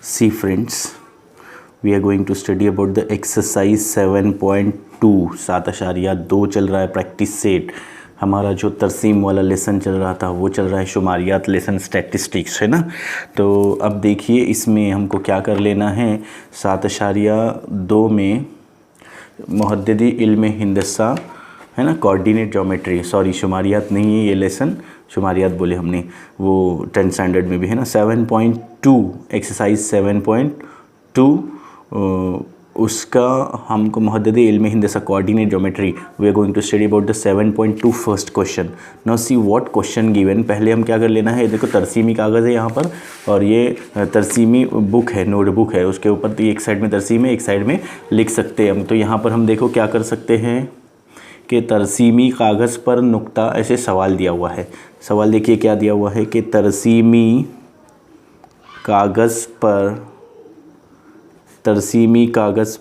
See friends, we are going to study about the exercise 7.2 7.2 चल रहा है practice set. हमारा जो तरसीम वाला लेसन चल रहा था वो चल रहा है शुमारियात लेसन स्टैटिस्टिक्स, है ना। तो अब देखिए इसमें हमको क्या कर लेना है। 7.2 में मुहद्दिदी इल्म हिंदसा, है ना, कोऑर्डिनेट ज्योमेट्री, सॉरी शुमारियात नहीं है ये लेसन, शुमारियात बोले हमने, वो 10th स्टैंडर्ड में भी है ना। 7.2 एक्सरसाइज 7.2 उसका हमको मुहद्दिदी इल्म हिंदसा coordinate geometry, we are going to study about the 7.2 first question. Now see what question given. पहले हम क्या कर लेना है, देखो तरसीमी कागज़ है यहाँ पर और ये तरसीमी बुक है, नोटबुक है, उसके ऊपर तो एक साइड में तरसीम है, एक साइड में लिख सकते हैं हम। तो यहाँ पर हम देखो क्या कर सकते हैं कि तरसीमी कागज़ पर नुक्ता, ऐसे सवाल दिया हुआ है। सवाल देखिए क्या दिया हुआ है कि तरसीमी कागज़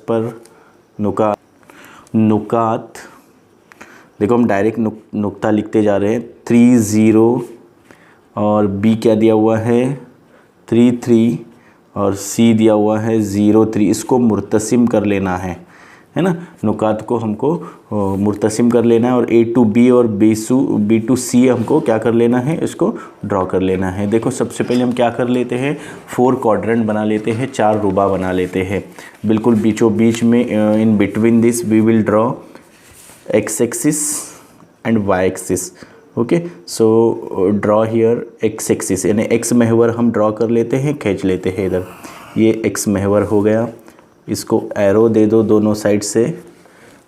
पर नुकात, देखो हम डायरेक्ट नुक्ता लिखते जा रहे हैं। 30 और बी क्या दिया हुआ है 33 और सी दिया हुआ है 03। इसको मुर्तसिम कर लेना है ना। नुकात को हमको मुर्तसिम कर लेना है और ए टू बी और बी टू सी हमको क्या कर लेना है, इसको ड्रॉ कर लेना है। देखो सबसे पहले हम क्या कर लेते हैं, 4 क्वाड्रेंट बना लेते हैं, 4 रुबा बना लेते हैं। बिल्कुल बीचों बीच में in between this we will draw X axis and Y axis. Okay, so draw here X axis, यानी एक्स महवर हम ड्रॉ कर लेते हैं, खींच लेते हैं इधर। ये एक्स महवर हो गया, इसको एरो दे दो दोनों साइड से।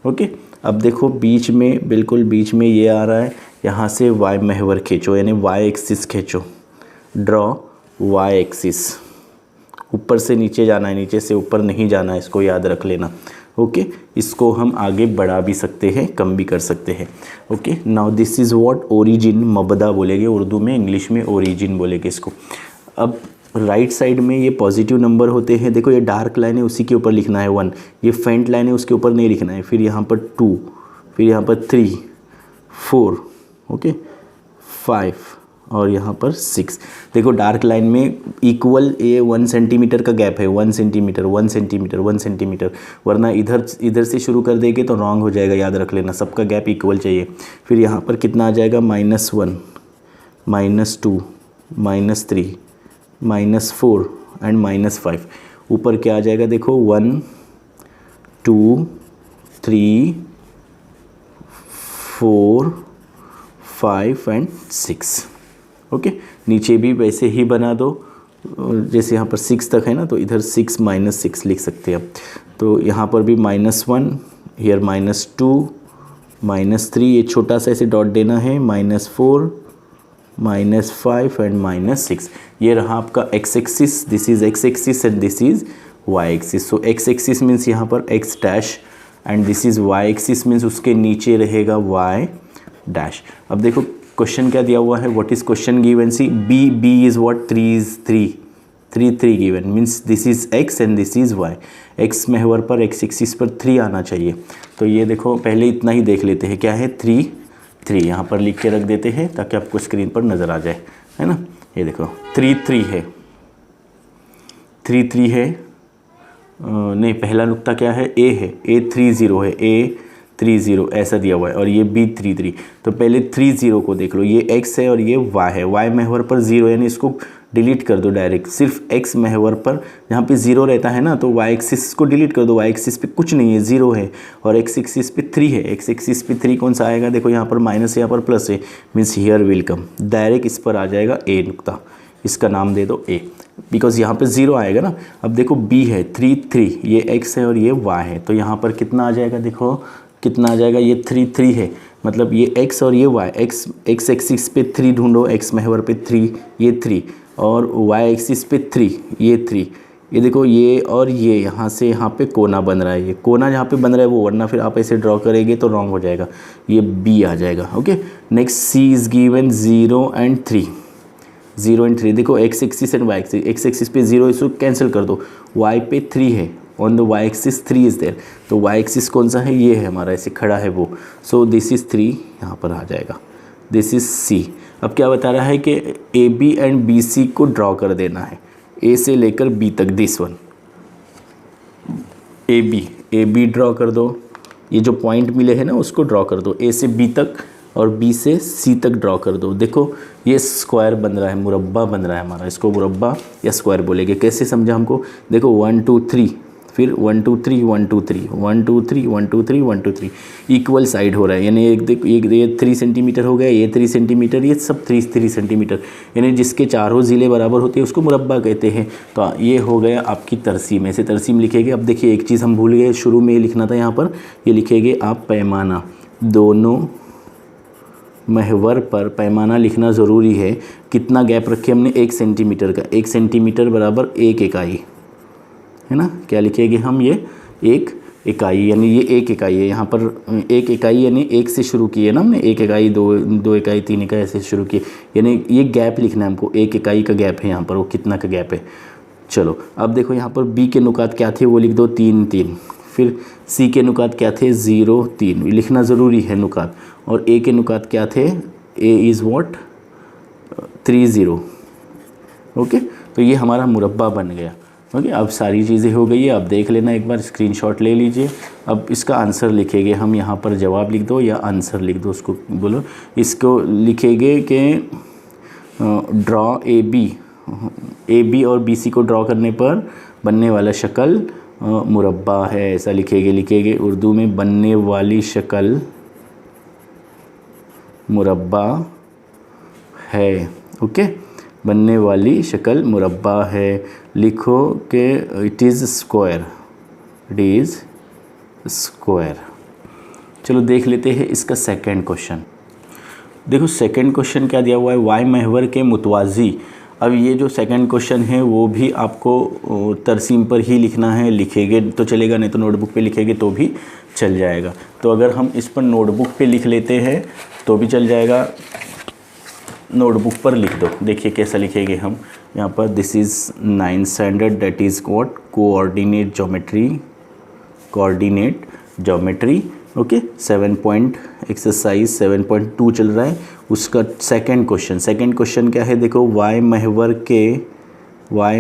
ओके, अब देखो बीच में, बिल्कुल बीच में ये आ रहा है, यहाँ से वाई महवर खींचो, यानी वाई एक्सिस खींचो। ड्रॉ वाई एक्सिस, ऊपर से नीचे जाना है, नीचे से ऊपर नहीं जाना है, इसको याद रख लेना। ओके, इसको हम आगे बढ़ा भी सकते हैं, कम भी कर सकते हैं। Okay, now this is what origin, मबदा बोलेंगे उर्दू में, इंग्लिश में ओरिजिन बोलेंगे इसको। अब राइट साइड में ये पॉजिटिव नंबर होते हैं। देखो ये डार्क लाइन है, उसी के ऊपर लिखना है 1, ये फेंट लाइन है, उसके ऊपर नहीं लिखना है। फिर यहाँ पर 2, फिर यहाँ पर 3, 4, ओके 5 और यहाँ पर 6। देखो डार्क लाइन में इक्वल ये 1 सेंटीमीटर का गैप है, 1 सेंटीमीटर 1 सेंटीमीटर 1 सेंटीमीटर, वरना इधर से शुरू कर देंगे तो रॉन्ग हो जाएगा, याद रख लेना, सबका गैप इक्वल चाहिए। फिर यहाँ पर कितना आ जाएगा, -1, -2, -3, -4 एंड -5। ऊपर क्या आ जाएगा, देखो 1 2 3 4 5 एंड 6। ओके, नीचे भी वैसे ही बना दो, जैसे यहाँ पर 6 तक है ना, तो इधर 6 -6 लिख सकते हैं। तो यहाँ पर भी -1, हियर -2, -3, ये छोटा सा ऐसे डॉट देना है, -4, -5 एंड -6। ये रहा आपका x axis, this is x axis and this is y axis. So x axis means यहाँ पर x dash and this is y axis means उसके नीचे रहेगा y डैश। अब देखो क्वेश्चन क्या दिया हुआ है, what is question given, see b is what 3 given, means this is x and this is y। x महवर पर x एक्सिस पर 3 आना चाहिए। तो ये देखो पहले इतना ही देख लेते हैं, क्या है 3 यहाँ पर लिख के रख देते हैं ताकि आपको स्क्रीन पर नज़र आ जाए, है ना। ये देखो 3 है, 3 है, नहीं पहला नुक्ता क्या है, a है, A30 है, A30 ऐसा दिया हुआ है और ये B33। तो पहले 30 को देख लो, ये x है और ये y है, y महवर पर 0, यानी इसको डिलीट कर दो डायरेक्ट। सिर्फ x महवर पर जहाँ पे 0 रहता है ना, तो y एक्सिस को डिलीट कर दो, y एक्सिस पे कुछ नहीं है, 0 है, और x एक्सिस पे 3 है। x एक्सिस पे 3 कौन सा आएगा, देखो यहाँ पर माइनस है, यहाँ पर प्लस है, means here will come, direct इस पर आ जाएगा a नुक्ता, इसका नाम दे दो a, बिकॉज यहाँ पे 0 आएगा ना। अब देखो b है 3, ये x है और ये y है, तो यहाँ पर कितना आ जाएगा, देखो कितना आ जाएगा, ये 3 है, मतलब ये x और ये y, x एक्सिस पे 3 ढूंढो, x महवर पे 3, ये 3, और y एक्सिस पे 3, ये 3। ये देखो ये और ये यहाँ से यहाँ पे कोना बन रहा है, ये कोना जहाँ पे बन रहा है वो, वरना फिर आप ऐसे ड्रॉ करेंगे तो रॉन्ग हो जाएगा, ये b आ जाएगा। Okay, next c is given 0 and 3। देखो x axis and y axis, x axis पे 0, इसको कैंसिल कर दो, y पे 3 है, on the y axis 3 is there, तो y एक्सिस कौन सा है, ये है हमारा, ऐसे खड़ा है वो, सो दिस इज़ 3 यहाँ पर आ जाएगा, दिस इज़ c। अब क्या बता रहा है कि AB एंड BC को ड्रॉ कर देना है। ए से लेकर बी तक, this one A B draw कर दो, ये जो पॉइंट मिले हैं ना उसको ड्रॉ कर दो, ए से बी तक और बी से सी तक ड्रॉ कर दो। देखो ये स्क्वायर बन रहा है, मुरब्बा बन रहा है हमारा, इसको मुरब्बा या स्क्वायर बोलेंगे। कैसे समझा हमको, देखो 1 2 3, फिर 1 2 3 1 2 3 1 2 3 1 2 3 1 2 3, इक्वल साइड हो रहा है, यानी एक देखो ये 3 सेंटीमीटर हो गया, ये 3 सेंटीमीटर, ये सब 3 सेंटीमीटर, यानी जिसके चारों ज़िले बराबर होते हैं उसको मुरब्बा कहते हैं। तो ये हो गया आपकी तरसीम, ऐसे तरसीम लिखेंगे। अब देखिए एक चीज़ हम भूल गए, शुरू में ये लिखना था, यहाँ पर ये लिखेंगे आप पैमाना, दोनों महवर पर पैमाना लिखना ज़रूरी है। कितना गैप रखे हमने, 1 सेंटीमीटर का, 1 सेंटीमीटर बराबर 1 इकाई है ना। क्या लिखेंगे हम, ये 1 इकाई, यानी ये 1 इकाई है। यहाँ पर 1 इकाई यानी 1 से शुरू किए ना हमने, 1 इकाई 2 इकाई 3 इकाई ऐसे शुरू किए, यानी ये गैप लिखना है हमको, 1 इकाई का गैप है यहाँ पर, वो कितना का गैप है। चलो अब देखो यहाँ पर बी के नुकात क्या थे, वो लिख दो 3 3, फिर सी के नुकात क्या थे 0 3, लिखना ज़रूरी है नुकात, और ए के नुकात क्या थे, ए इज़ व्हाट 3 0। ओके, तो ये हमारा मुरब्बा बन गया। ओके, अब सारी चीज़ें हो गई है, अब देख लेना एक बार, स्क्रीनशॉट ले लीजिए। अब इसका आंसर लिखेंगे हम, यहाँ पर जवाब लिख दो या आंसर लिख दो, उसको बोलो। इसको लिखेंगे कि ड्रॉ ए बी और बी सी को ड्रॉ करने पर बनने वाला शक्ल मुरब्बा है, ऐसा लिखेंगे उर्दू में, बनने वाली शक्ल मुरब्बा है। ओके, बनने वाली शक्ल मुरब्बा है। लिखो कि it is square, it is square. चलो देख लेते हैं इसका सेकंड क्वेश्चन। देखो सेकंड क्वेश्चन क्या दिया हुआ है, वाई महवर के मुतवाज़ी। अब ये जो सेकंड क्वेश्चन है वो भी आपको तरसीम पर ही लिखना है, लिखेंगे तो चलेगा, नहीं तो नोटबुक पे लिखेंगे तो भी चल जाएगा। तो अगर हम इस पर नोटबुक पे लिख लेते हैं तो भी चल जाएगा, नोटबुक पर लिख दो। देखिए कैसा लिखेंगे हम यहाँ पर, this is 9th standard, that is what, coordinate geometry. Okay, 7 exercise 7.2 चल रहा है, उसका सेकंड क्वेश्चन क्या है, देखो वाई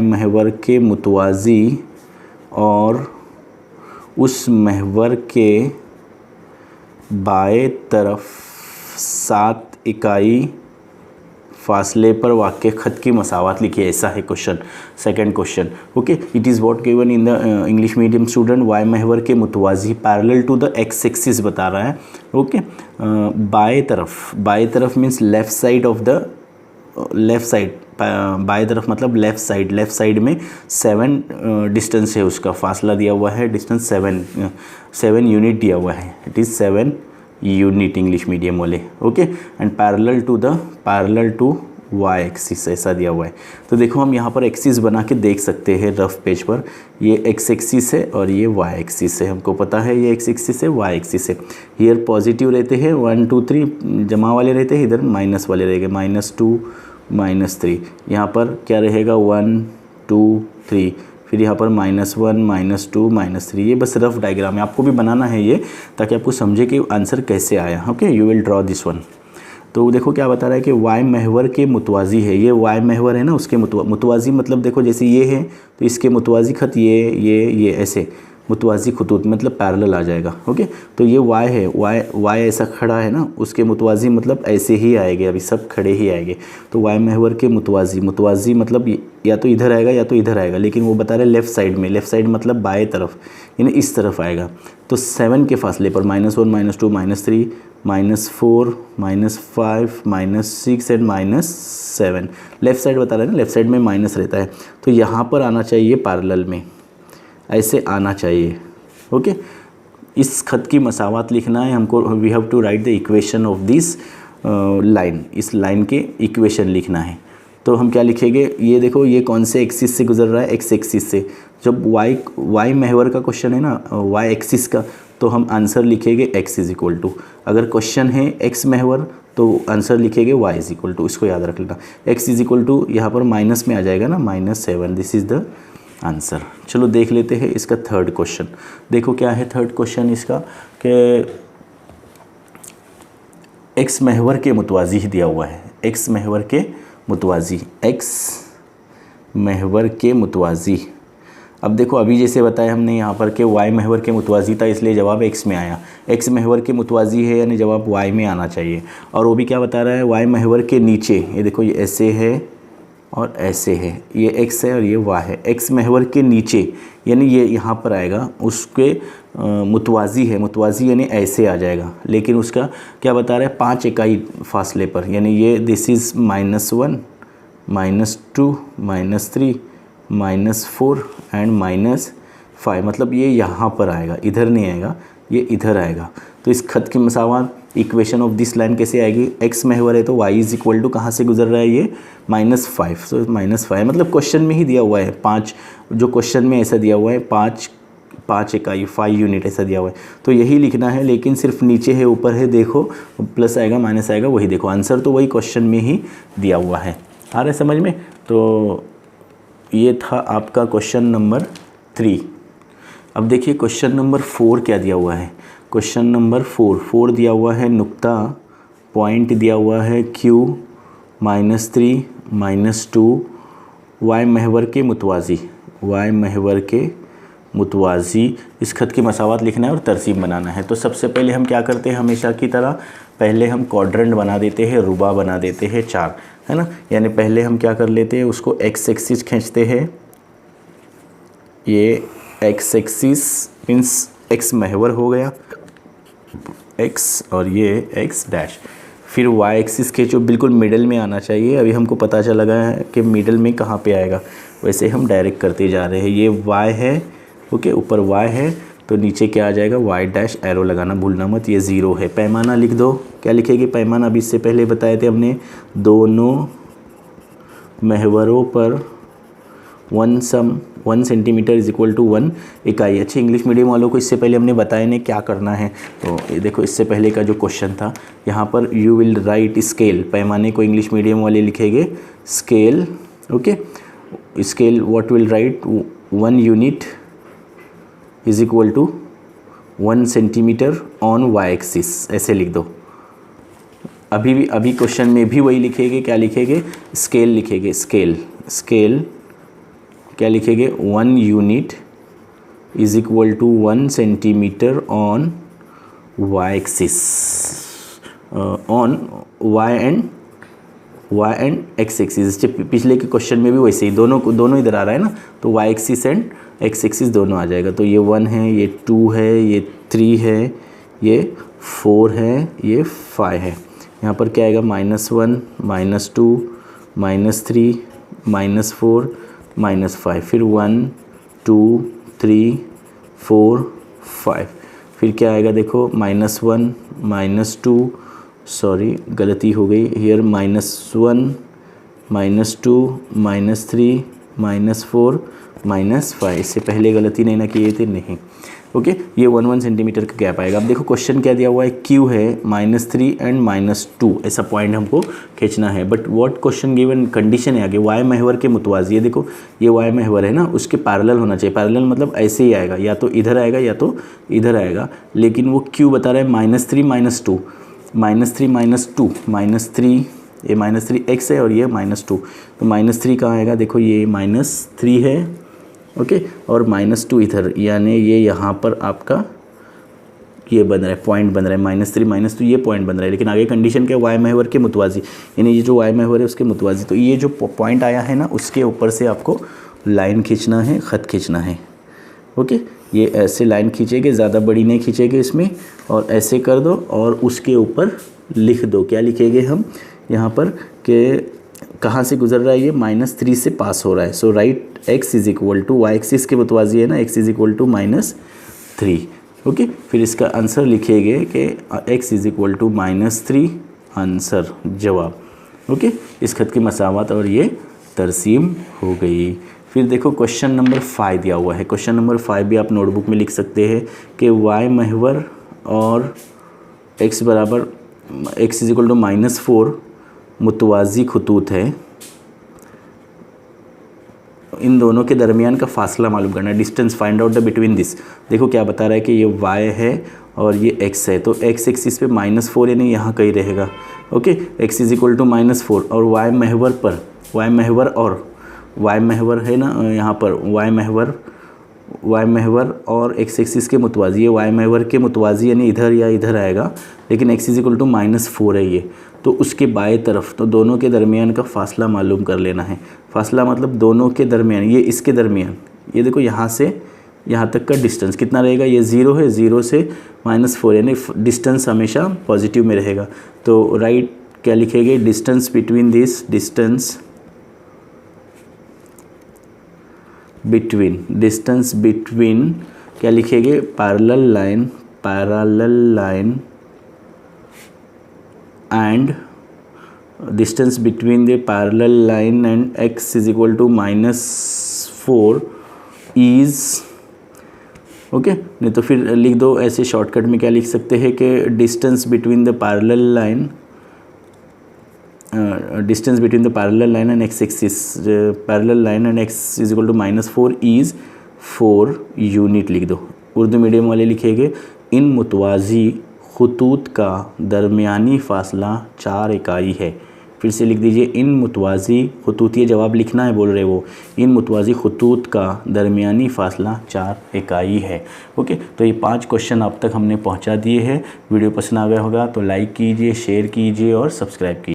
महवर के मुतवाज़ी और उस महवर के बाएं तरफ 7 इकाई फासले पर वाक़ ख़त की मसावत लिखिए, ऐसा है question, second question. Okay, it is what given in the English medium student, Y महवर के मुतवाज़ी parallel to the X axis बता रहा है। ओके, बाएं तरफ means left side of the left side, बाएं तरफ मतलब लेफ़्ट साइड में 7 डिस्टेंस है, उसका फासला दिया हुआ है, डिस्टेंस 7 यूनिट दिया हुआ है, it is 7 unit English medium वाले। Okay, and parallel to Y axis ऐसा दिया हुआ है। तो देखो हम यहाँ पर एक्सिस बना के देख सकते हैं रफ पेज पर, ये एक्स एक्सिस है और ये वाई एक्सिस है, हमको पता है ये एक्स एक्सिस है, वाई एक्सिस है। हियर पॉजिटिव रहते हैं 1 2 3 जमा वाले रहते हैं, इधर माइनस वाले रहेंगे, -2 -3। यहाँ पर क्या रहेगा 1 2 3, फिर यहाँ पर -1 -2 -3। ये बस रफ डायग्राम है, आपको भी बनाना है ये, ताकि आपको समझे कि आंसर कैसे आया। Okay, you will draw this one. तो देखो क्या बता रहा है कि वाई महवर के मुतवाज़ी है, ये वाई महवर है ना, उसके मुतवाज़ी मतलब देखो जैसे ये है तो इसके मुतवाज़ी खत ये ऐसे मुतवाज़ी खतूत मतलब पैरेलल आ जाएगा। ओके, तो ये वाई है, वाई ऐसा खड़ा है ना, उसके मुतवाज़ी मतलब ऐसे ही आएंगे, अभी सब खड़े ही आएंगे। तो वाई महवर के मुतवाज़ी मतलब या तो इधर आएगा या तो इधर आएगा, लेकिन वो बता रहे लेफ़्ट साइड में, लेफ़्ट साइड मतलब बाएं तरफ, यानी इस तरफ आएगा। तो 7 के फासले पर -1 -2 -3 -4 -5 -6 एंड -7, लेफ़्ट साइड बता रहे हैं ना, लेफ़्ट साइड में माइनस रहता है, तो यहाँ पर आना चाहिए पैरेलल में, ऐसे आना चाहिए। ओके, इस खत की मसावत लिखना है हमको, we have to write the equation of this line, इस लाइन के इक्वेशन लिखना है। तो हम क्या लिखेंगे, ये देखो ये कौन से एक्सिस से गुजर रहा है, एक्स एक्सिस से। जब वाई महवर का क्वेश्चन है ना, वाई एक्सिस का, तो हम आंसर लिखेंगे x इज इक्वल टू, अगर क्वेश्चन है x महवर तो आंसर लिखेंगे y इज इक्वल टू, इसको याद रख लेना। x इज इक्वल टू यहाँ पर माइनस में आ जाएगा ना, -7, दिस इज़ द आंसर। चलो देख लेते हैं इसका थर्ड क्वेश्चन। देखो क्या है थर्ड क्वेश्चन इसका, कि x महवर के मुतवाज़ी ही दिया हुआ है, x महवर के मुतवाज़ी, x महवर के मुतवाज़ी। अब देखो अभी जैसे बताया हमने यहाँ पर कि y महवर के मुतवाज़ी था, इसलिए जवाब x में आया। x महवर के मुतवाज़ी है यानी जवाब y में आना चाहिए। और वो भी क्या बता रहा है, y महवर के नीचे, ये देखो ये ऐसे है और ऐसे है, ये x है और ये y है। x महवर के नीचे यानी ये यहाँ पर आएगा, उसके मुतवाज़ी है, मुतवाज़ी यानी ऐसे आ जाएगा, लेकिन उसका क्या बता रहा है 5 इकाई फासले पर, यानी ये दिस इज़ -1 -2 -3 -4 एंड -5, मतलब ये यहाँ पर आएगा, इधर नहीं आएगा, ये इधर आएगा। तो इस खत की मसावत इक्वेशन ऑफ दिस लाइन कैसे आएगी, x महवर है तो y इज़ इक्वल टू कहाँ से गुजर रहा है, ये -5, सो -5 मतलब क्वेश्चन में ही दिया हुआ है 5, जो क्वेश्चन में ऐसा दिया हुआ है 5 इकाई 5 यूनिट ऐसा दिया हुआ है, तो यही लिखना है। लेकिन सिर्फ नीचे है ऊपर है, देखो प्लस आएगा माइनस आएगा, वही देखो आंसर तो वही क्वेश्चन में ही दिया हुआ है। आ रहा है समझ में। तो ये था आपका क्वेश्चन नंबर 3। अब देखिए क्वेश्चन नंबर 4 क्या दिया हुआ है। क्वेश्चन नंबर 4 दिया हुआ है नुक्ता, पॉइंट दिया हुआ है Q -3 -2 y महवर के मुतवाज़ी, y महवर के मुतवाज़ी इस खत की मसावत लिखना है और तरसीम बनाना है। तो सबसे पहले हम क्या करते हैं, हमेशा की तरह पहले हम क्वाड्रेंट बना देते हैं, रुबा बना देते हैं 4, है ना। यानी पहले हम क्या कर लेते हैं, उसको x एक्सिस खींचते हैं, ये x एक्सिस मीन्स x महवर हो गया x, और ये x डैश, फिर y एक्सिस खींचो, बिल्कुल मिडल में आना चाहिए। अभी हमको पता चला गया है कि मिडल में कहाँ पे आएगा, वैसे हम डायरेक्ट करते जा रहे हैं। ये y है, ओके, ऊपर y है तो नीचे क्या आ जाएगा, y डैश, एरो लगाना भूलना मत, ये 0 है। पैमाना लिख दो, क्या लिखेगी पैमाना, अभी इससे पहले बताए थे हमने, दोनों महवरों पर 1 सेंटीमीटर इज इक्वल टू 1 इकाई। अच्छे इंग्लिश मीडियम वालों को इससे पहले हमने बताया नहीं क्या करना है। तो ये देखो इससे पहले का जो क्वेश्चन था, यहाँ पर यू विल राइट स्केल, पैमाने को इंग्लिश मीडियम वाले लिखेंगे scale, okay. Scale what will write 1 unit is equal to 1 centimetre on y axis, ऐसे लिख दो। अभी क्वेश्चन में भी वही लिखेंगे, क्या लिखेंगे, स्केल लिखेंगे, स्केल क्या लिखेंगे, 1 unit is equal to 1 centimetre on y axis, on y and x axis. पिछले के क्वेश्चन में भी वैसे ही दोनों इधर आ रहा है ना, तो y axis and x axis दोनों आ जाएगा। तो ये 1 है, ये 2 है, ये 3 है, ये 4 है, ये 5 है। यहाँ पर क्या आएगा, -1 -2 -3 -4 -5, फिर 1 2 3 4 5, फिर क्या आएगा देखो, -1 -2, सॉरी गलती हो गई हियर, -1 -2 -3 -4 -5, इससे पहले गलती नहीं ना किए थे, नहीं, ओके। ये 1 सेंटीमीटर का गैप आएगा। अब देखो क्वेश्चन क्या दिया हुआ है, Q है -3 एंड -2, ऐसा पॉइंट हमको खींचना है। But what question given, condition है आगे, y महवर के मुतवाज़ी, ये देखो ये y महवर है ना, उसके पैरेलल होना चाहिए। पैरेलल मतलब ऐसे ही आएगा, या तो इधर आएगा या तो इधर आएगा, लेकिन वो Q बता रहा है -3 -2 -3, ये -3 x है और ये -2, तो -3 कहाँ आएगा, देखो ये -3 है, ओके, और -2 इधर, यानी ये यहाँ पर आपका ये बन रहा है, पॉइंट बन रहा है, -3 -2 ये पॉइंट बन रहा है। लेकिन आगे कंडीशन क्या, y महवर के मुतवाज़ी, यानी ये जो y महवर है उसके मुतवाज़ी, तो ये जो पॉइंट आया है ना, उसके ऊपर से आपको लाइन खींचना है, ख़त खींचना है, ओके। ये ऐसे लाइन खींचेंगे, ज़्यादा बड़ी नहीं खींचेंगे इसमें, और ऐसे कर दो और उसके ऊपर लिख दो, क्या लिखेंगे हम यहाँ पर कि कहाँ से गुजर रहा है, ये -3 से पास हो रहा है। So right x is equal to, y axis के मुतवाज़ी है ना, x is equal to -3, okay. फिर इसका आंसर लिखेंगे कि x is equal to -3, answer जवाब, ओके। इस खत की मसावत और ये तरसीम हो गई। फिर देखो क्वेश्चन नंबर 5 दिया हुआ है। क्वेश्चन नंबर 5 भी आप नोटबुक में लिख सकते हैं कि y महवर और x बराबर x इज़ इक्वल टू -4 मुतवाज़ी खतूत है, इन दोनों के दरमियान का फासला मालूम करना है, distance find out the between this. देखो क्या बता रहा है कि ये y है और ये x है, तो x एक्सिस पे -4 यानी यहाँ कहीं रहेगा, okay. x is equal to -4 और y महवर वाई महवर है ना यहाँ पर, वाई महवर और एक्स एक्सिस के मुतवाज़ी है। वाई महवर के मुतवाज़ी यानी इधर या इधर आएगा, लेकिन x इक्वल टू -4 है ये, तो उसके बाएं तरफ, तो दोनों के दरमियान का फासला मालूम कर लेना है। फासला मतलब दोनों के दरमियान, ये इसके दरमियान, ये देखो यहाँ से यहाँ तक का डिस्टेंस कितना रहेगा, ये 0 है, 0 से -4 यानी डिस्टेंस हमेशा पॉजिटिव में रहेगा। तो राइट क्या लिखेंगे, distance between this, distance between क्या लिखेंगे, parallel line and distance between the parallel line and x is equal to -4 is, okay. नहीं तो फिर लिख दो ऐसे शॉर्टकट में, क्या लिख सकते हैं कि distance between the parallel line and x axis, parallel line and x is equal to -4 is 4 unit लिख दो। उर्दू मीडियम वाले लिखेंगे इन मुतवाज़ी खतूत का दरमियानी फ़ासला 4 इकाई है। फिर से लिख दीजिए, इन मुतवाज़ी खतूत, ये जवाब लिखना है बोल रहे वो, इन मुतवाज़ी खतूत का दरमियानी फ़ासला 4 इकाई है। ओके, तो ये 5 क्वेश्चन अब तक हमने पहुंचा दिए हैं। वीडियो पसंद आ गया होगा तो लाइक कीजिए, शेयर कीजिए और सब्सक्राइब कीजिए।